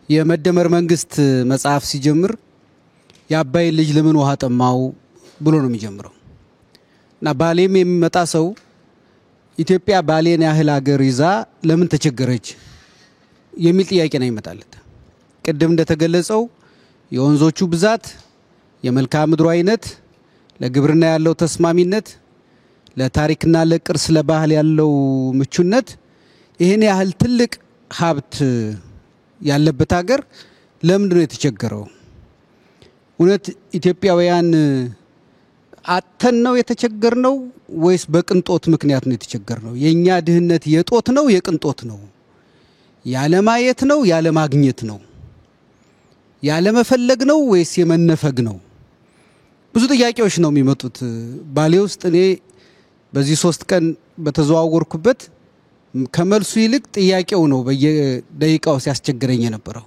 የመደመር መንግስት መጽሐፍ ሲጀምር ያባይ ልጅ ለምን ውሃ ጠማው ብሎ ነው የሚጀምረው እና ባሌም የሚመጣ ሰው ኢትዮጵያ ባሌን ያህል ሀገር ይዛ ለምን ተቸገረች የሚል ጥያቄ ነው ይመጣለት። ቅድም እንደተገለጸው የወንዞቹ ብዛት፣ የመልክዓ ምድሩ አይነት፣ ለግብርና ያለው ተስማሚነት፣ ለታሪክና ለቅርስ ለባህል ያለው ምቹነት ይሄን ያህል ትልቅ ሀብት ያለበት ሀገር ለምን ነው የተቸገረው? እውነት ኢትዮጵያውያን አተን ነው የተቸገርነው ወይስ በቅንጦት ምክንያት ነው የተቸገርነው? የኛ ድህነት የጦት ነው የቅንጦት ነው? ያለማየት ነው ያለማግኘት ነው? ያለመፈለግ ነው ወይስ የመነፈግ ነው? ብዙ ጥያቄዎች ነው የሚመጡት ባሌ ውስጥ። እኔ በዚህ 3 ቀን በተዘዋወርኩበት ከመልሱ ይልቅ ጥያቄው ነው በየደቂቃው ሲያስቸግረኝ የነበረው።